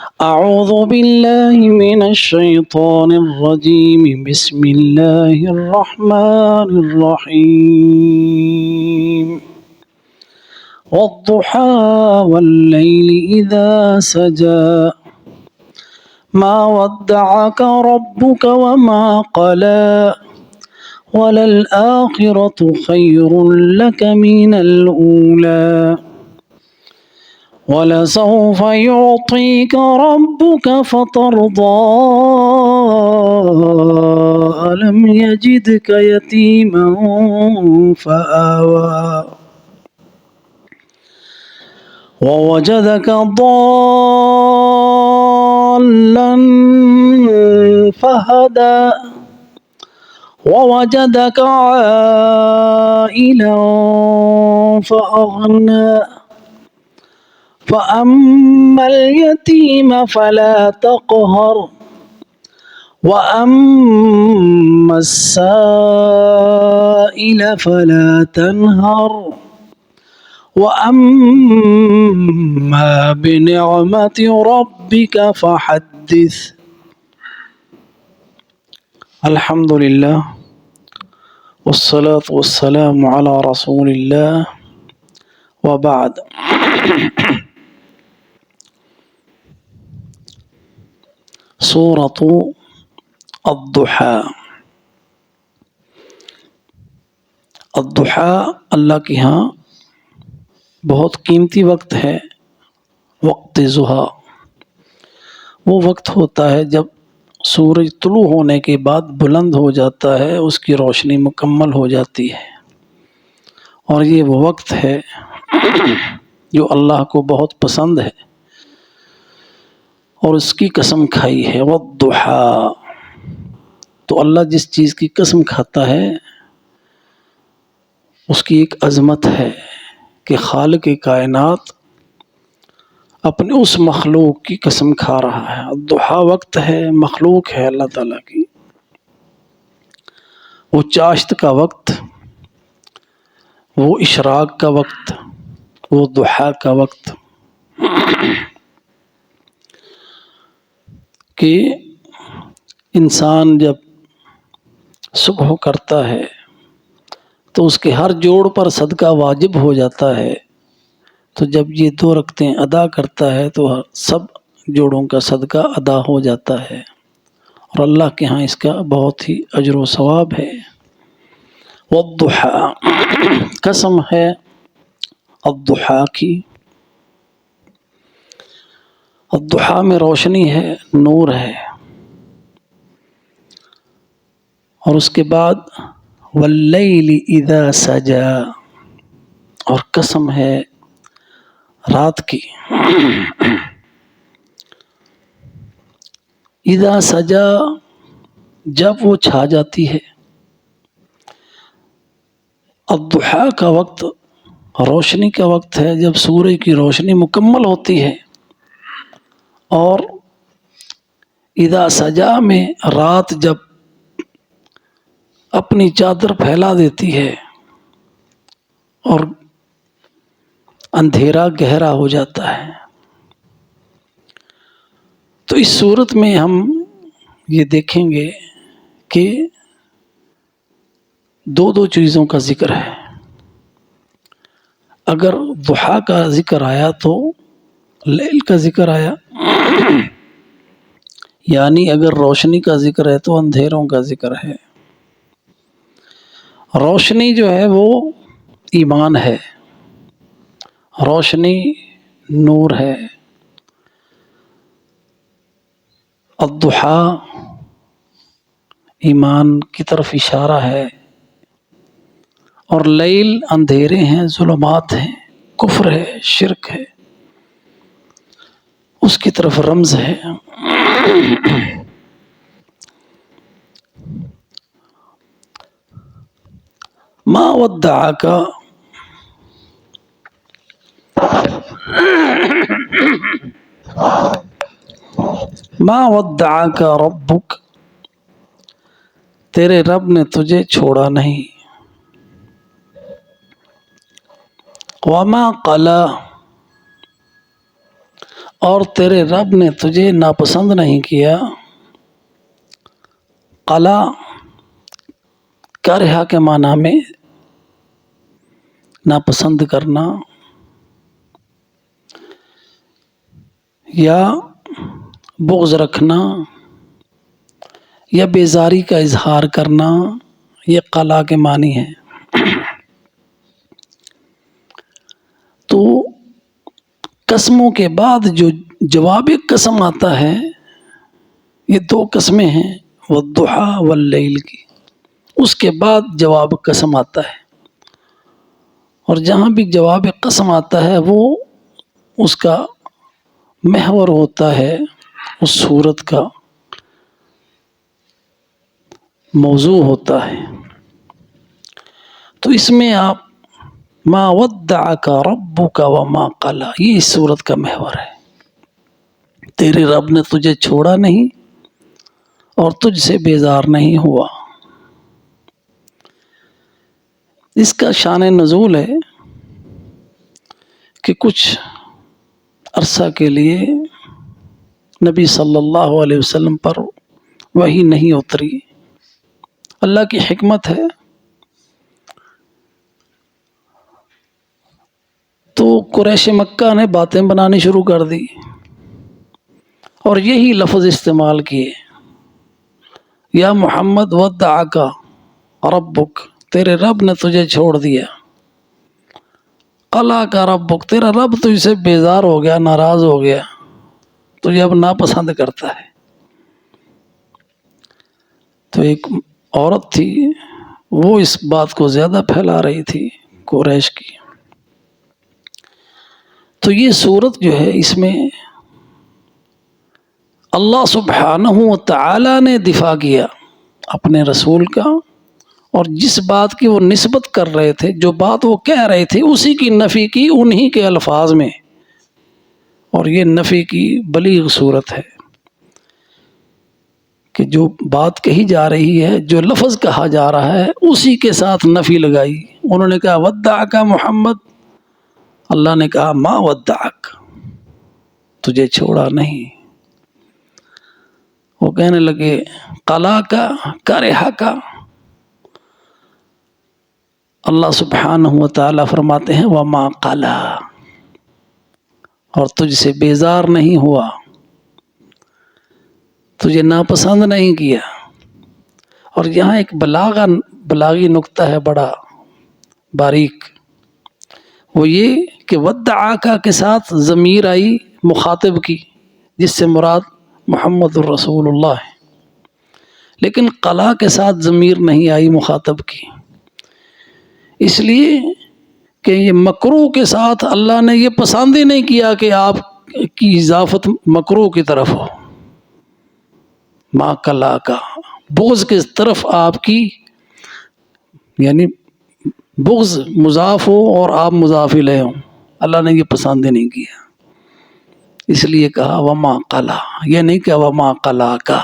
أعوذ بالله من الشيطان الرجيم بسم الله الرحمن الرحيم والضحى والليل إذا سجى ما ودعك ربك وما قلى وللآخرة خير لك من الأولى وَلَسَوْفَ يُعْطِيكَ رَبُّكَ فَتَرْضَىٰ أَلَمْ يَجِدْكَ يَتِيمًا فَآوَىٰ وَوَجَدَكَ ضَالًّا فَهَدَىٰ وَوَجَدَكَ عَائِلًا فَأَغْنَىٰ فَأَمَّا الْيَتِيمَ فَلَا تَقْهَرْ وَأَمَّا السَّائِلَ فَلَا تَنْهَرْ وَأَمَّا بِنِعْمَةِ رَبِّكَ فَحَدِّثْ. الحمد للہ والصلاة والسلام على رسول اللہ وبعد. سورۃ الضحیٰ. الضحیٰ اللہ کے ہاں بہت قیمتی وقت ہے. وقت ضحیٰ وہ وقت ہوتا ہے جب سورج طلوع ہونے کے بعد بلند ہو جاتا ہے، اس کی روشنی مکمل ہو جاتی ہے، اور یہ وہ وقت ہے جو اللہ کو بہت پسند ہے اور اس کی قسم کھائی ہے. والضحیٰ، تو اللہ جس چیز کی قسم کھاتا ہے اس کی ایک عظمت ہے کہ خالق کائنات اپنے اس مخلوق کی قسم کھا رہا ہے. الضحیٰ وقت ہے، مخلوق ہے اللہ تعالیٰ کی، وہ چاشت کا وقت، وہ اشراق کا وقت، وہ ضحیٰ کا وقت، کہ انسان جب صبح کرتا ہے تو اس کے ہر جوڑ پر صدقہ واجب ہو جاتا ہے. تو جب یہ 2 رکعتیں ادا کرتا ہے تو سب جوڑوں کا صدقہ ادا ہو جاتا ہے، اور اللہ کے ہاں اس کا بہت ہی اجر و ثواب ہے. والضحیٰ، قسم ہے الضحیٰ کی. الضحیٰ میں روشنی ہے، نور ہے، اور اس کے بعد واللیل اذا سجا، اور قسم ہے رات کی. اذا سجا، جب وہ چھا جاتی ہے. الضحیٰ کا وقت روشنی کا وقت ہے جب سورج کی روشنی مکمل ہوتی ہے، اور اذا سجا میں رات جب اپنی چادر پھیلا دیتی ہے اور اندھیرا گہرا ہو جاتا ہے. تو اس صورت میں ہم یہ دیکھیں گے کہ 2 چیزوں کا ذکر ہے. اگر ضحیٰ کا ذکر آیا تو لیل کا ذکر آیا، یعنی اگر روشنی کا ذکر ہے تو اندھیروں کا ذکر ہے. روشنی جو ہے وہ ایمان ہے، روشنی نور ہے. الضحیٰ ایمان کی طرف اشارہ ہے، اور لیل اندھیرے ہیں، ظلمات ہیں، کفر ہے، شرک ہے، اس کی طرف رمز ہے. ما ودعک، ما ودعک ربک، تیرے رب نے تجھے چھوڑا نہیں. وما قلا، اور تیرے رب نے تجھے ناپسند نہیں کیا۔ قلا کرہ کے معنی میں ناپسند کرنا یا بغض رکھنا یا بیزاری کا اظہار کرنا، یہ قلا کے معنی ہے۔ تو قسموں کے بعد جو جواب قسم آتا ہے، یہ دو قسمیں ہیں، والضحیٰ واللیل کی، اس کے بعد جواب قسم آتا ہے، اور جہاں بھی جواب قسم آتا ہے وہ اس کا محور ہوتا ہے، اس صورت کا موضوع ہوتا ہے۔ تو اس میں آپ ما ودعک ربک وما قلی، یہ اس صورت کا محور ہے۔ تیرے رب نے تجھے چھوڑا نہیں اور تجھ سے بیزار نہیں ہوا۔ اس کا شان نزول ہے کہ کچھ عرصہ کے لیے نبی صلی اللہ علیہ وسلم پر وحی نہیں اتری۔ اللہ کی حکمت ہے، تو قریش مکہ نے باتیں بنانی شروع کر دی اور یہی لفظ استعمال کیے، یا محمد ودعک ربک، تیرے رب نے تجھے چھوڑ دیا۔ قلا کا ربک، تیرا رب تجھ سے بیزار ہو گیا، ناراض ہو گیا، تجھے اب ناپسند کرتا ہے۔ تو ایک عورت تھی، وہ اس بات کو زیادہ پھیلا رہی تھی، قریش کی۔ تو یہ صورت جو ہے، اس میں اللہ سبحانہ و تعالی نے دفاع کیا اپنے رسول کا، اور جس بات کی وہ نسبت کر رہے تھے، جو بات وہ کہہ رہے تھے، اسی کی نفی کی انہی کے الفاظ میں، اور یہ نفی کی بلیغ صورت ہے کہ جو بات کہی جا رہی ہے، جو لفظ کہا جا رہا ہے، اسی کے ساتھ نفی لگائی۔ انہوں نے کہا ودعک محمد، اللہ نے کہا ما ودعک، تجھے چھوڑا نہیں۔ وہ کہنے لگے قلا کا کرہ کا، اللہ سبحانہ و تعالی فرماتے ہیں وما قلا، اور تجھ سے بیزار نہیں ہوا، تجھے ناپسند نہیں کیا۔ اور یہاں ایک بلاغی نکتہ ہے بڑا باریک، وہ یہ کہ ودعک کے ساتھ ضمیر آئی مخاطب کی، جس سے مراد محمد الرسول اللہ ہے، لیکن قلا کے ساتھ ضمیر نہیں آئی مخاطب کی، اس لیے کہ یہ مکروہ کے ساتھ اللہ نے یہ پسند ہی نہیں کیا کہ آپ کی اضافت مکروہ کی طرف ہو۔ ما قلا کا، بغض کی طرف آپ کی، یعنی بغض مضاف ہو اور آپ مضاف الیہ ہوں، اللہ نے یہ پسند ہی نہیں کیا، اس لیے کہا وما قلا، یہ نہیں کہا وما قلا کا۔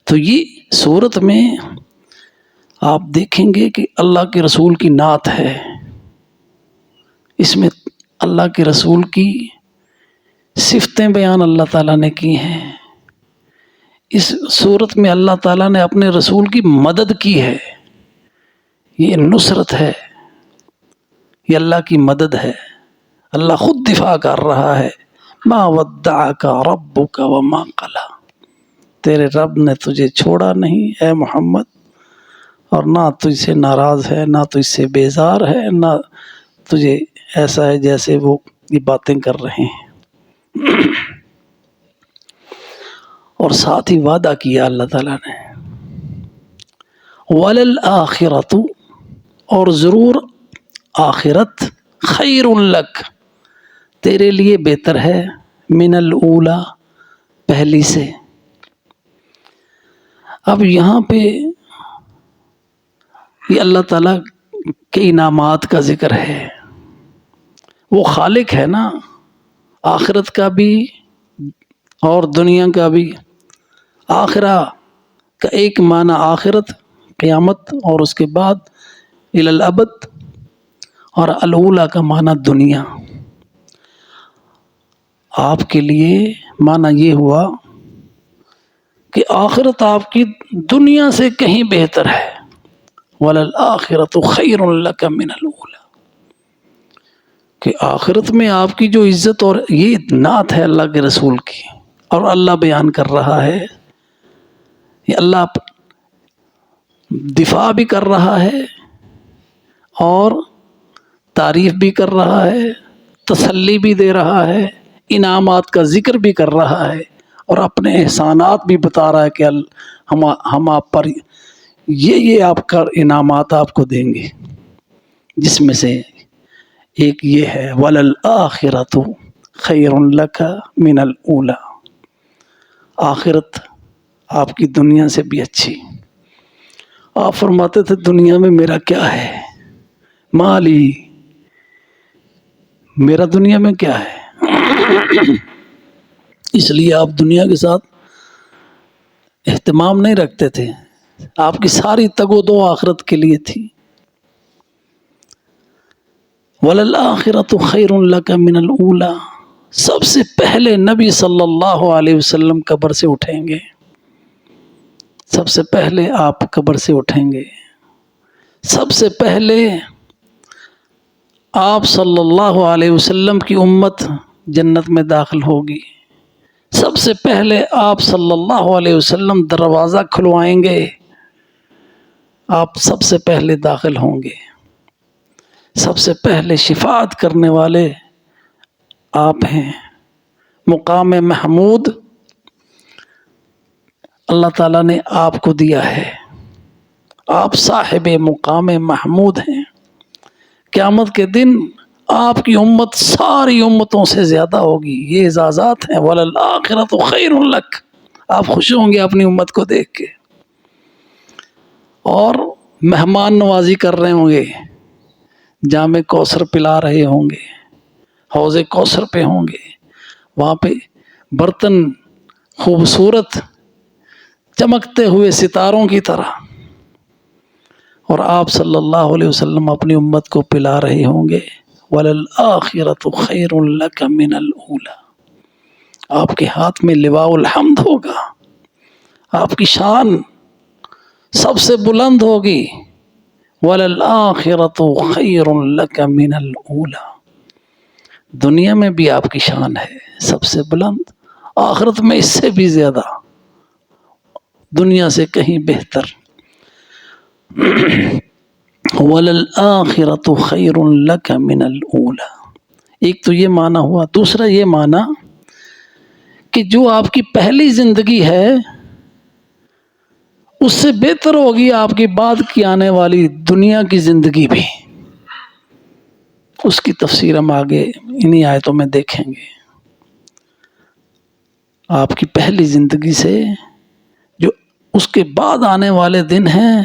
تو یہ صورت میں آپ دیکھیں گے کہ اللہ کے رسول کی نعت ہے، اس میں اللہ کے رسول کی صفتیں بیان اللہ تعالیٰ نے کی ہیں۔ اس صورت میں اللہ تعالیٰ نے اپنے رسول کی مدد کی ہے، یہ نصرت ہے، یہ اللہ کی مدد ہے، اللہ خود دفاع کر رہا ہے۔ ما ودعک ربک وما قلی، تیرے رب نے تجھے چھوڑا نہیں اے محمد، اور نہ تجھ سے ناراض ہے، نہ تجھ سے بیزار ہے، نہ تجھے ایسا ہے جیسے وہ یہ باتیں کر رہے ہیں۔ اور ساتھ ہی وعدہ کیا اللہ تعالیٰ نے وَلَلْآخِرَةُ، اور ضرور آخرت، خیر لک، تیرے لیے بہتر ہے، من الاولی، پہلی سے۔ اب یہاں پہ یہ اللہ تعالیٰ کے انعامات کا ذکر ہے، وہ خالق ہے نا، آخرت کا بھی اور دنیا کا بھی۔ آخرہ کا ایک معنی آخرت، قیامت، اور اس کے بعد الی الابد، اور الاولی کا معنی دنیا۔ آپ کے لیے معنی یہ ہوا کہ آخرت آپ کی دنیا سے کہیں بہتر ہے. وَلَلْآخِرَةُ خَيْرٌ لَكَ مِنَ الْأُولَى، کہ آخرت میں آپ کی جو عزت، اور یہ نعت ہے اللہ کے رسول کی، اور اللہ بیان کر رہا ہے، یہ اللہ دفاع بھی کر رہا ہے اور تعریف بھی کر رہا ہے، تسلی بھی دے رہا ہے، انعامات کا ذکر بھی کر رہا ہے، اور اپنے احسانات بھی بتا رہا ہے کہ ہم آپ پر یہ آپ کا انعامات آپ کو دیں گے، جس میں سے ایک یہ ہے وَلَلْآخِرَةُ خَيْرٌ لَكَ مِنَ الْأُولَى، آخرت آپ کی دنیا سے بھی اچھی. آپ فرماتے تھے دنیا میں میرا کیا ہے، مالی، میرا دنیا میں کیا ہے. اس لیے آپ دنیا کے ساتھ اہتمام نہیں رکھتے تھے، آپ کی ساری تگ و دو آخرت کے لیے تھی. وَلَلْآخِرَةُ خَيْرٌ لَكَ مِنَ الْأُولَى، سب سے پہلے نبی صلی اللہ علیہ وسلم قبر سے اٹھیں گے، سب سے پہلے آپ قبر سے اٹھیں گے، سب سے پہلے آپ صلی اللہ علیہ وسلم کی امت جنت میں داخل ہوگی، سب سے پہلے آپ صلی اللہ علیہ وسلم دروازہ کھلوائیں گے، آپ سب سے پہلے داخل ہوں گے، سب سے پہلے شفاعت کرنے والے آپ ہیں. مقام محمود اللہ تعالیٰ نے آپ کو دیا ہے، آپ صاحب مقام محمود ہیں. قیامت کے دن آپ کی امت ساری امتوں سے زیادہ ہوگی، یہ اعزازات ہیں. وَلَلْآخِرَةُ خَيْرٌ لَكَ، آپ خوش ہوں گے اپنی امت کو دیکھ کے، اور مہمان نوازی کر رہے ہوں گے، جام کوثر پلا رہے ہوں گے، حوض کوثر پہ ہوں گے، وہاں پہ برتن خوبصورت چمکتے ہوئے ستاروں کی طرح، اور آپ صلی اللہ علیہ وسلم اپنی امت کو پلا رہے ہوں گے. وَلَلْآخِرَةُ خَيْرٌ لَكَ مِنَ الْأُولَى، آپ کے ہاتھ میں لواء الحمد ہوگا، آپ کی شان سب سے بلند ہوگی. وَلَلْآخِرَةُ خَيْرٌ لَكَ مِنَ الْأُولَى، دنیا میں بھی آپ کی شان ہے سب سے بلند، آخرت میں اس سے بھی زیادہ، دنیا سے کہیں بہتر. وَلَلْآخِرَةُ خَيْرٌ لَكَ مِنَ الْأُولَى، ایک تو یہ معنی ہوا. دوسرا یہ معنی کہ جو آپ کی پہلی زندگی ہے اس سے بہتر ہوگی آپ کی بعد کی آنے والی دنیا کی زندگی بھی. اس کی تفسیر ہم آگے انہی آیتوں میں دیکھیں گے. آپ کی پہلی زندگی سے جو اس کے بعد آنے والے دن ہیں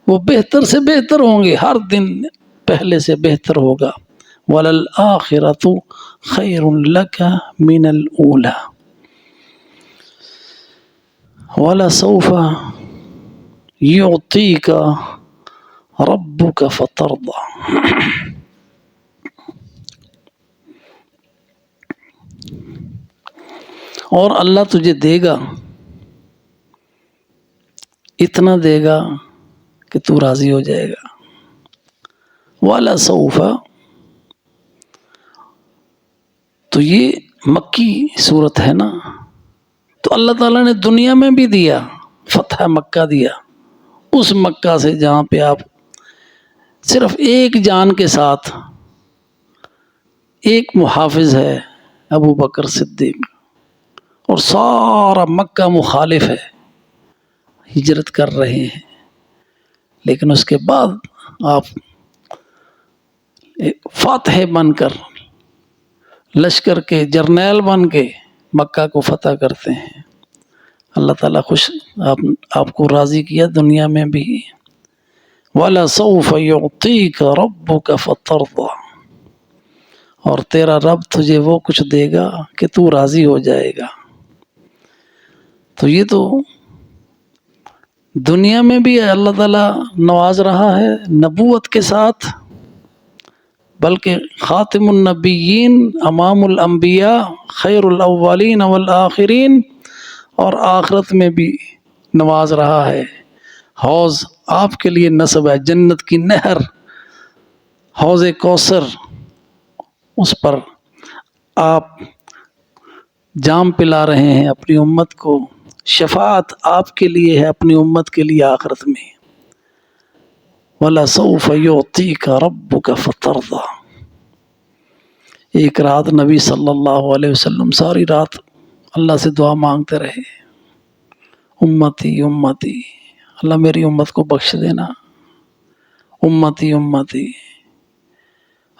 وہ بہتر سے بہتر ہوں گے، ہر دن پہلے سے بہتر ہوگا. وَلَلْآخِرَةُ خَيْرٌ لَكَ مِنَ الْأُولَى وَلَسَوْفَ يُعْطِيكَ رَبُّكَ فَتَرْضَى، اور اللہ تجھے دے گا، اتنا دے گا کہ تو راضی ہو جائے گا. وَلَسَوْفَ، تو یہ مکی صورت ہے نا، تو اللہ تعالیٰ نے دنیا میں بھی دیا، فتح مکہ دیا، اس مکہ سے جہاں پہ آپ صرف ایک جان کے ساتھ، ایک محافظ ہے ابو بکر صدیق، اور سارا مکہ مخالف ہے، ہجرت کر رہے ہیں، لیکن اس کے بعد آپ ایک فاتح بن کر، لشکر کے جرنیل بن کے مکہ کو فتح کرتے ہیں. اللہ تعالیٰ خوش آپ کو راضی کیا دنیا میں بھی. وَلَسَوْفَ يُعْطِيكَ رَبُّكَ فَتَرْضَى، اور تیرا رب تجھے وہ کچھ دے گا کہ تو راضی ہو جائے گا. تو یہ تو دنیا میں بھی اللہ تعالیٰ نواز رہا ہے نبوت کے ساتھ، بلکہ خاتم النبیین، امام الانبیاء، خیر الاولین والآخرین، اور آخرت میں بھی نواز رہا ہے۔ حوض آپ کے لیے نصب ہے، جنت کی نہر، حوض کوثر، اس پر آپ جام پلا رہے ہیں اپنی امت کو۔ شفاعت آپ کے لیے ہے اپنی امت کے لیے آخرت میں۔ وَلَسَوْفَ يُعْطِيكَ رَبُّكَ فَتَرْضَىٰ۔ ایک رات نبی صلی اللہ علیہ وسلم ساری رات اللہ سے دعا مانگتے رہے، امتی امتی، اللہ میری امت کو بخش دینا، امتی امتی،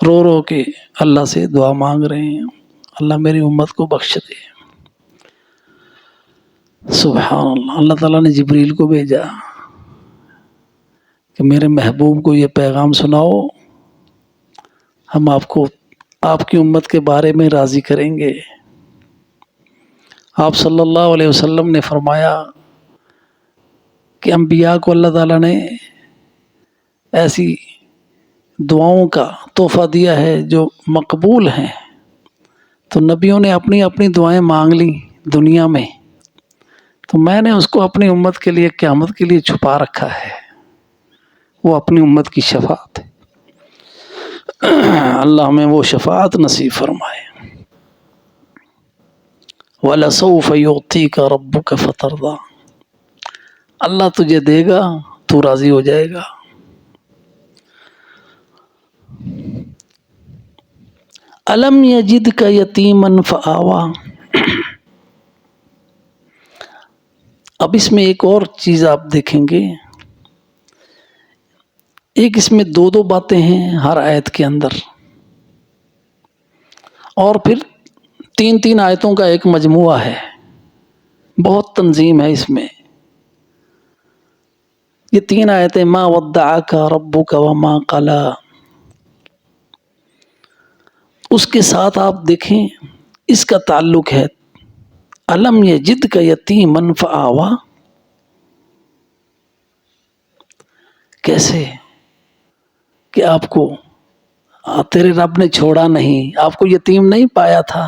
رو رو کے اللہ سے دعا مانگ رہے ہیں، اللہ میری امت کو بخش دے۔ سبحان اللہ، اللہ تعالیٰ نے جبریل کو بھیجا کہ میرے محبوب کو یہ پیغام سناؤ، ہم آپ کی امت کے بارے میں راضی کریں گے۔ آپ صلی اللہ علیہ وسلم نے فرمایا کہ انبیاء کو اللہ تعالیٰ نے ایسی دعاؤں کا تحفہ دیا ہے جو مقبول ہیں، تو نبیوں نے اپنی اپنی دعائیں مانگ لی دنیا میں، تو میں نے اس کو اپنی امت کے لیے قیامت کے لیے چھپا رکھا ہے، وہ اپنی امت کی شفاعت ہے۔ اللہ ہمیں وہ شفاعت نصیب فرمائے۔ وَلَسَوْفَ يُعْطِيكَ رَبُّكَ فَتَرْضَىٰ۔ اللہ تجھے دے گا تو راضی ہو جائے گا۔ أَلَمْ يَجِدْكَ يَتِيمًا فَآوَىٰ۔ اب اس میں ایک اور چیز آپ دیکھیں گے، ایک اس میں دو باتیں ہیں ہر آیت کے اندر، اور پھر تین آیتوں کا ایک مجموعہ ہے، بہت تنظیم ہے اس میں۔ یہ تین آیتیں ما ودعک ربک وما قلی، اس کے ساتھ آپ دیکھیں اس کا تعلق ہے الم یجدک یتیما فآویٰ۔ کیسے کہ آپ کو تیرے رب نے چھوڑا نہیں، آپ کو یتیم نہیں پایا تھا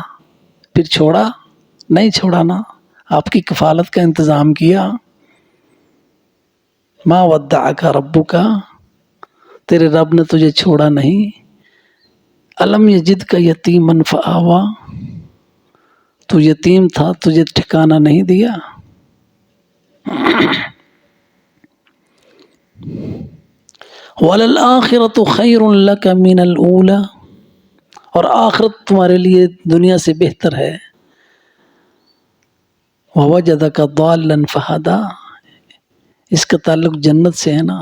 پھر چھوڑا نہیں، چھوڑا نا، آپ کی کفالت کا انتظام کیا۔ ما ودعک ربک، تیرے رب نے تجھے چھوڑا نہیں۔ الم یجدک یتیما فآویٰ، تو یتیم تھا تجھے ٹھکانہ نہیں دیا۔ وَلَلْآخِرَةُ خَيْرٌ لَكَ مِنَ الْأُولَىٰ، اور آخرت تمہارے لیے دنیا سے بہتر ہے۔ وَوَجَدَكَ ضَالًّا فَهَدَىٰ، اس کا تعلق جنت سے ہے نا،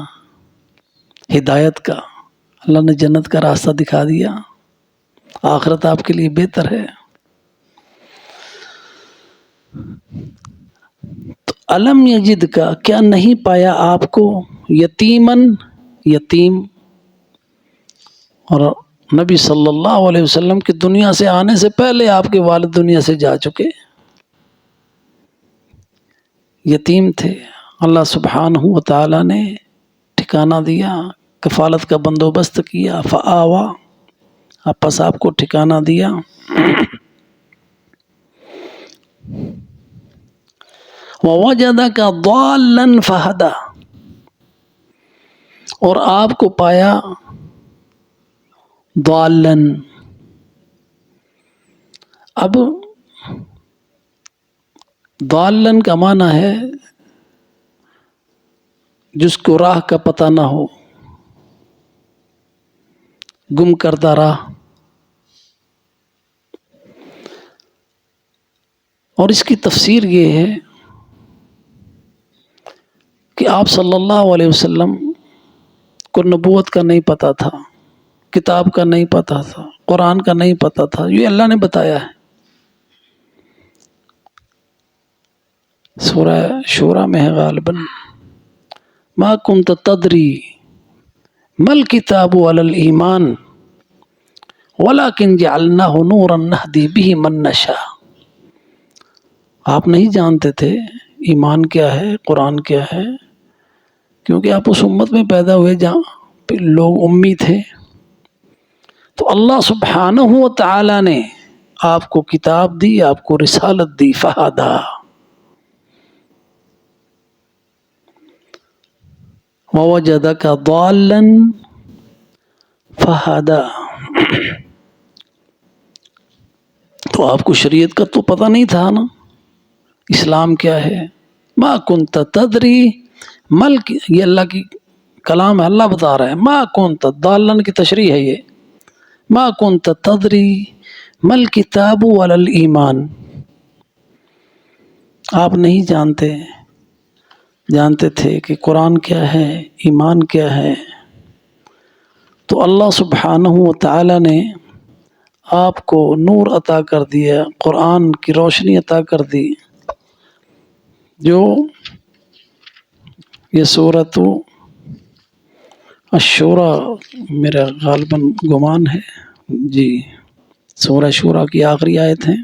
ہدایت کا، اللہ نے جنت کا راستہ دکھا دیا، آخرت آپ کے لیے بہتر ہے۔ تو الم یجد کا، کیا نہیں پایا آپ کو یتیمن، یتیم، اور نبی صلی اللہ علیہ وسلم کی دنیا سے آنے سے پہلے آپ کے والد دنیا سے جا چکے، یتیم تھے، اللہ سبحانہ و تعالی نے ٹھکانہ دیا، کفالت کا بندوبست کیا، فآویٰ، پس آپ کو ٹھکانہ دیا۔ وَوَجَدَكَ ضَالًّا فَهَدَىٰ، اور آپ کو پایا ضالًا۔ اب ضالًا کا معنی ہے جس کو راہ کا پتہ نہ ہو، گم کردہ راہ۔ اور اس کی تفسیر یہ ہے کہ آپ صلی اللہ علیہ وسلم کو نبوت کا نہیں پتہ تھا، کتاب کا نہیں پتہ تھا، قرآن کا نہیں پتہ تھا، یہ اللہ نے بتایا ہے۔ سورہ شورى میں ہے غالباً، ما كنت تدری ما الكتاب ولا الایمان ولكن جعلناه نورا نهدي به من نشاء۔ آپ نہیں جانتے تھے ایمان کیا ہے، قرآن کیا ہے، کیونکہ آپ اس امت میں پیدا ہوئے جہاں پہ لوگ امی تھے، تو اللہ سبحانہ و تعالی نے آپ کو کتاب دی، آپ کو رسالت دی، فہدا، ووجدک ضالا فہدا. تو آپ کو شریعت کا تو پتہ نہیں تھا نا، اسلام کیا ہے. ما کنت تدری یہ اللہ کی کلام ہے، اللہ بتا رہا ہے ما کنت، ضالا کی تشریح ہے یہ، ما کنت تدری مل کتاب ولا الایمان. آپ نہیں جانتے تھے کہ قرآن کیا ہے، ایمان کیا ہے. تو اللہ سبحانہ و تعالی نے آپ کو نور عطا کر دیا، قرآن کی روشنی عطا کر دی. جو یہ سورۃ الشورى میرا غالباً گمان ہے جی، سورہ شورى کی آخری آیت ہے.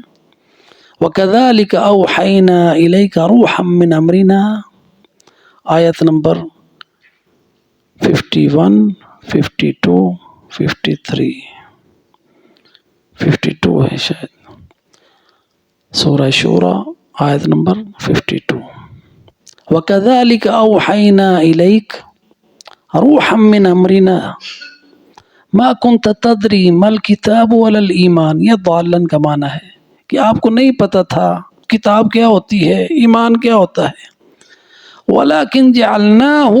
وَكَذَلِكَ أَوْحَيْنَا إِلَيْكَ رُوحًا مِّنْ أَمْرِنَا، آیت نمبر 51، 52، 53، 52 ہے شاید، سورہ شورى آیت نمبر 52. وَكَذَلِكَ أَوْحَيْنَا إِلَيْكَ رُوحًا مِّنْ أَمْرِنَا مَا كُنْتَ تَدْرِي مَا الْكِتَابُ وَلَا الْإِيمَانُ. یہ ضالًا کا معنی ہے کہ آپ کو نہیں پتہ تھا کتاب کیا ہوتی ہے، ایمان کیا ہوتا ہے. وَلَكِنْ جَعَلْنَاهُ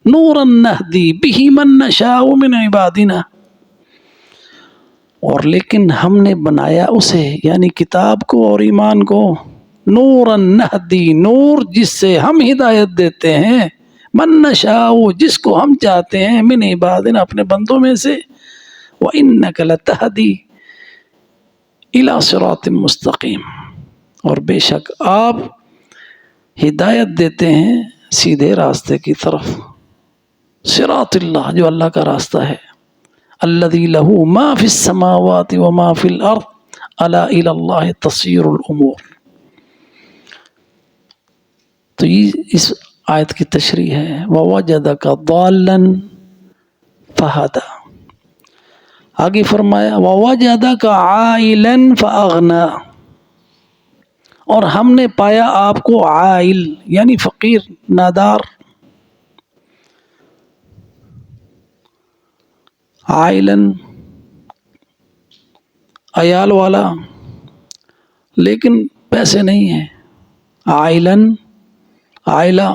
نُورًا نَهْدِي بِهِ مَن نَّشَاءُ مِنْ عِبَادِنَا. اور لیکن ہم نے بنایا اسے، یعنی کتاب کو اور ایمان کو، نوراً نہدی، نور جس سے ہم ہدایت دیتے ہیں، من نشاء جس کو ہم چاہتے ہیں، من عبادنا اپنے بندوں میں سے، وَإِنَّكَ لَتَهْدِي إِلَى صِرَاطٍ مُسْتَقِيمٍ. اور بے شک آپ ہدایت دیتے ہیں سیدھے راستے کی طرف، صراط اللہ جو اللہ کا راستہ ہے، الذی لہ ما فی السماوات وما فی الارض الا الی اللہ تصیر الامور. تو یہ اس آیت کی تشریح ہے، وَوَجَدَكَ ضَالًا فَهَدَى. آگے فرمایا وَوَجَدَكَ عَائِلًا فَأَغْنَى، اور ہم نے پایا آپ کو عائل یعنی فقیر، نادار. عائلاً عیال والا، لیکن پیسے نہیں ہیں. عائلاً، عائلہ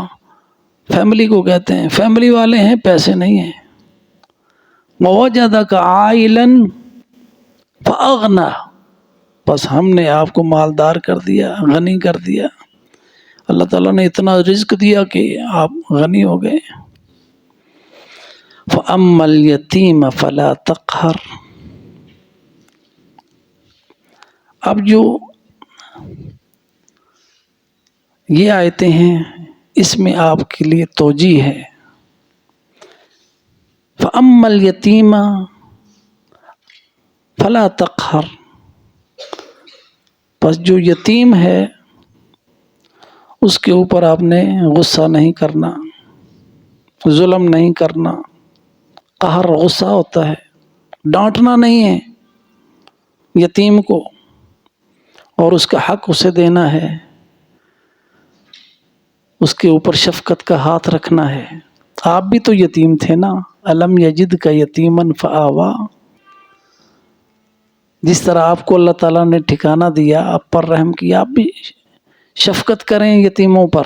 فیملی کو کہتے ہیں، فیملی والے ہیں، پیسے نہیں ہیں. وَوَجَدَكَ عَائِلًا فَأَغْنَى، بس ہم نے آپ کو مالدار کر دیا، غنی کر دیا. اللہ تعالیٰ نے اتنا رزق دیا کہ آپ غنی ہو گئے. فَأَمَّا الْيَتِيمَ فَلَا تَقْهَرْ. اب جو یہ آیتیں ہیں اس میں آپ کے لیے توجیہ ہے. فَأَمَّا الْيَتِيمَ فَلَا تَقْهَرْ، پس جو یتیم ہے اس کے اوپر آپ نے غصہ نہیں کرنا، ظلم نہیں کرنا. قہر غصہ ہوتا ہے، ڈانٹنا نہیں ہے یتیم کو، اور اس کا حق اسے دینا ہے، اس کے اوپر شفقت کا ہاتھ رکھنا ہے. آپ بھی تو یتیم تھے نا، الم یجدک یتیما فآویٰ. جس طرح آپ کو اللہ تعالیٰ نے ٹھکانہ دیا، آپ پر رحم کیا، آپ بھی شفقت کریں یتیموں پر.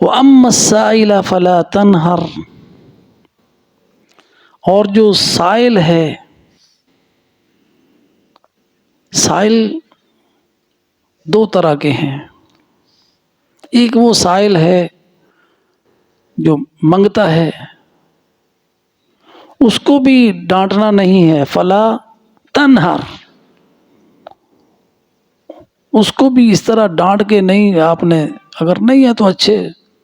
وَأَمَّا السَّائِلَ فَلَا تَنْهَرْ، اور جو سائل ہے، سائل دو طرح کے ہیں. ایک وہ سائل ہے جو منگتا ہے، اس کو بھی ڈانٹنا نہیں ہے. فلا تنہر، اس کو بھی اس طرح ڈانٹ کے نہیں، آپ نے اگر نہیں ہے تو اچھے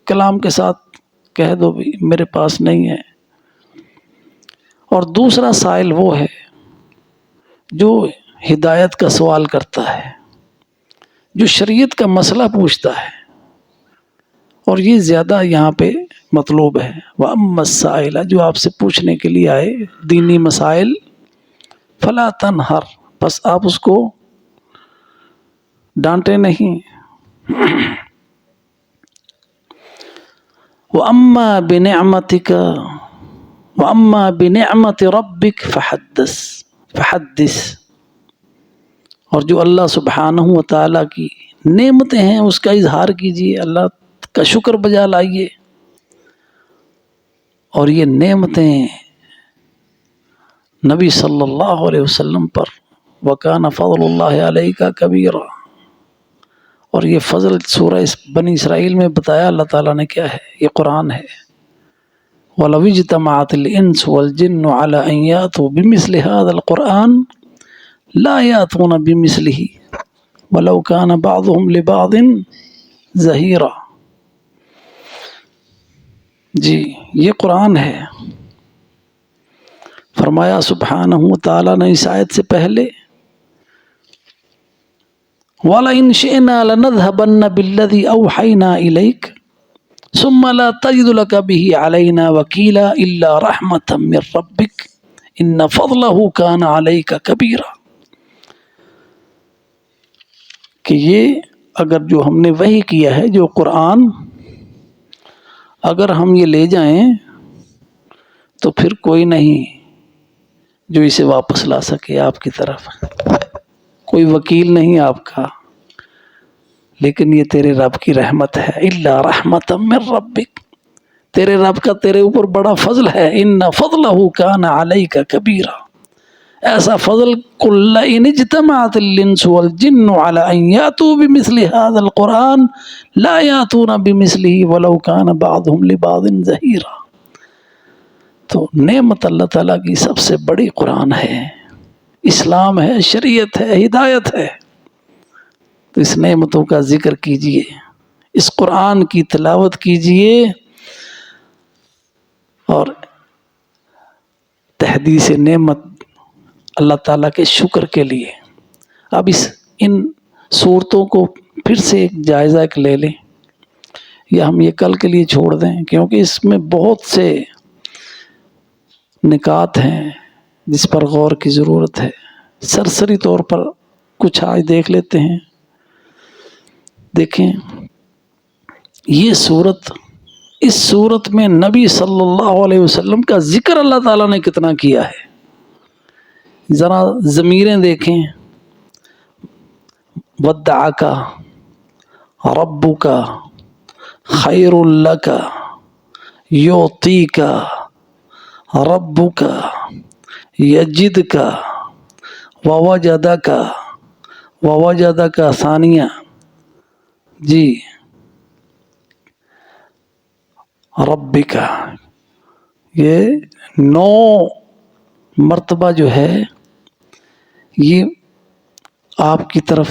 کلام کے ساتھ کہہ دو بھی میرے پاس نہیں ہے. اور دوسرا سائل وہ ہے جو ہدایت کا سوال کرتا ہے، جو شریعت کا مسئلہ پوچھتا ہے. اور یہ زیادہ یہاں پہ مطلوب ہے. وَأَمَّا السَّائِلَ جو آپ سے پوچھنے کے لیے آئے دینی مسائل، فَلَا تَنْهَرْ بس آپ اس کو ڈانٹے نہیں. وَأَمَّا بِنِعْمَتِكَ وَأَمَّا بِنِعْمَتِ رَبِّكَ فَحَدِّثْ اور جو اللہ سبحانہ و تعالیٰ کی نعمتیں ہیں اس کا اظہار کیجیے، اللہ کا شکر بجا لائیے. اور یہ نعمتیں نبی صلی اللہ علیہ وسلم پر وَكَانَ فَضْلُ اللَّهِ عَلَيْكَ كَبِيرًا. اور یہ فضل سورہ بنی اسرائیل میں بتایا اللہ تعالیٰ نے کیا ہے، یہ قرآن ہے. وَلَوِ اجْتَمَعَتِ الْإِنسُ وَالْجِنُّ عَلَىٰ أَن يَأْتُوا بِمِثْلِ هَٰذَا الْقُرْآنِ لَا يَأْتُونَ بِمِثْلِهِ وَلَوْ كَانَ بَعْضُهُمْ لِبَعْضٍ ظَهِيرًا. جی یہ قرآن ہے. فرمایا سبحانہ و تعالیٰ نے اس آیت سے پہلے وَلَئِن شِئْنَا لَنَذْهَبَنَّ بِالَّذِي أَوْحَيْنَا إِلَيْكَ ثُمَّ لَا تَجِدُ لَكَ بِهِ عَلَيْنَا وَكِيلًا إِلَّا رَحْمَةً مِّن رَّبِّكَ إِنَّ فَضْلَهُ كَانَ عَلَيْكَ كَبِيرًا. کہ یہ اگر جو ہم نے وحی کیا ہے، جو قرآن اگر ہم یہ لے جائیں تو پھر کوئی نہیں جو اسے واپس لا سکے آپ کی طرف، کوئی وکیل نہیں آپ کا. لیکن یہ تیرے رب کی رحمت ہے. الا رحمۃ من ربک، تیرے رب کا تیرے اوپر بڑا فضل ہے. ان فضلہ کان علیک کبیرا، ایسا فضل قل ان اجتمعت الانس والجن علی ان یاتوا بمثل هذا القرآن لا یاتون بمثلہ ولو کان بعضهم لبعض ظہیرا. تو نعمت اللہ تعالیٰ کی سب سے بڑی قرآن ہے، اسلام ہے، شریعت ہے، ہدایت ہے. تو اس نعمتوں کا ذکر کیجئے، اس قرآن کی تلاوت کیجئے اور تحدیث نعمت اللہ تعالیٰ کے شکر کے لیے. اب ان صورتوں کو پھر سے ایک جائزہ لے لیں، یا ہم یہ کل کے لیے چھوڑ دیں، کیونکہ اس میں بہت سے نکات ہیں جس پر غور کی ضرورت ہے. سرسری طور پر کچھ آج دیکھ لیتے ہیں. دیکھیں یہ صورت، اس صورت میں نبی صلی اللہ علیہ وسلم کا ذکر اللہ تعالیٰ نے کتنا کیا ہے. ذرا ضمیریں دیکھیں. وَدَّعَكَ رَبُّكَ خَيْرٌ لَكَ يُعْطِيكَ رَبُّكَ يَجِدْكَ وَوَجَدَكَ ثانیہ. جی ربک، یہ 9 مرتبہ جو ہے یہ آپ کی طرف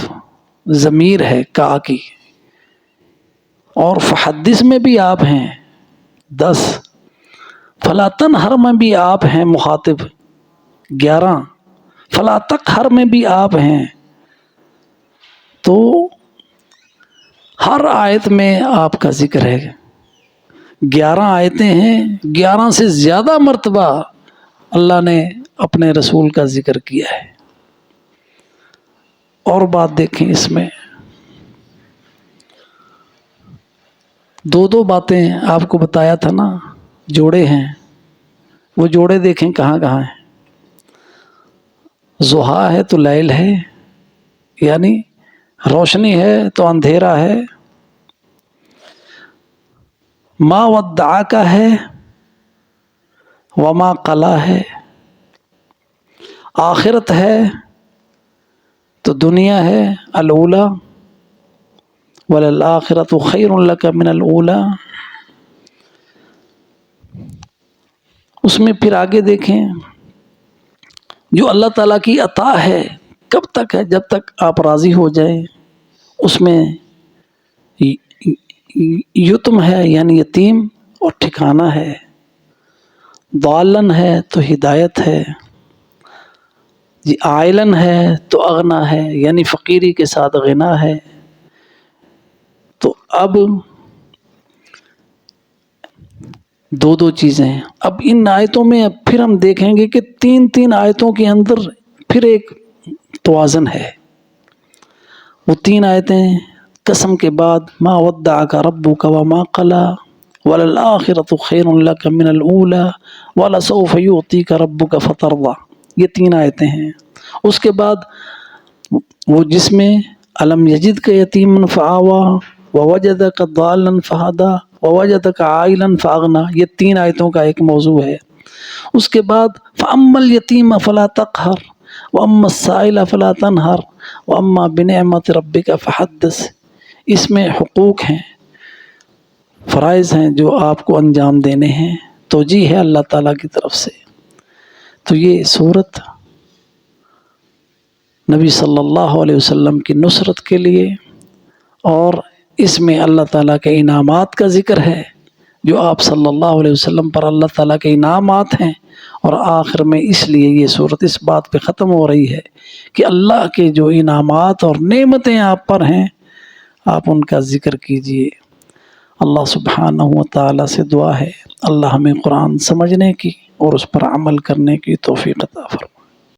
ضمیر ہے کا کی. اور فحدث میں بھی آپ ہیں 10، فلا تنہر میں بھی آپ ہیں مخاطب 11، فلا تقہر میں بھی آپ ہیں. تو ہر آیت میں آپ کا ذکر ہے. 11 آیتیں ہیں، 11 سے زیادہ مرتبہ اللہ نے اپنے رسول کا ذکر کیا ہے. اور بات دیکھیں، اس میں 2 باتیں آپ کو بتایا تھا نا، جوڑے ہیں. وہ جوڑے دیکھیں کہاں کہاں ہیں. ضحیٰ ہے تو لیل ہے، یعنی روشنی ہے تو اندھیرا ہے. ما ودعک ہے، وما قلا ہے. آخرت ہے تو دنیا ہے، الاولی وللآخرۃ خیر لک من الاولی. اس میں پھر آگے دیکھیں جو اللہ تعالیٰ کی عطا ہے کب تک ہے؟ جب تک آپ راضی ہو جائیں. اس میں یتم ہے یعنی یتیم اور ٹھکانہ ہے، ضالن ہے تو ہدایت ہے، جی عائلن ہے تو اغنا ہے یعنی فقیری کے ساتھ غنا ہے. تو اب دو چیزیں ہیں۔ اب ان آیتوں میں پھر ہم دیکھیں گے کہ تین آیتوں کے اندر پھر ایک توازن ہے۔ وہ 3 آیتیں قسم کے بعد ما ودعک ربک وما قلی وللآخرۃ خیر لک من الاولی ولسوف یعطیک ربک فترضی، یہ 3 آیتیں ہیں۔ اس کے بعد وہ جس میں الم یجدک یتیما فآوی ووجدک ضالا فہدی ووجدک عائلا فاغنی، یہ 3 آیتوں کا ایک موضوع ہے۔ اس کے بعد فاما الیتیم فلا تقہر واما السائل فلا تنہر واما بنعمت ربک فحدث، اس میں حقوق ہیں، فرائض ہیں جو آپ کو انجام دینے ہیں، توجیہ ہے اللہ تعالیٰ کی طرف سے۔ تو یہ سورت نبی صلی اللہ علیہ وسلم کی نصرت کے لیے، اور اس میں اللہ تعالیٰ کے انعامات کا ذکر ہے جو آپ صلی اللہ علیہ وسلم پر اللہ تعالیٰ کے انعامات ہیں، اور آخر میں اس لیے یہ صورت اس بات پہ ختم ہو رہی ہے کہ اللہ کے جو انعامات اور نعمتیں آپ پر ہیں آپ ان کا ذکر کیجئے۔ اللہ سبحانہ و تعالیٰ سے دعا ہے اللہ ہمیں قرآن سمجھنے کی اور اس پر عمل کرنے کی توفیق عطا فرمائے۔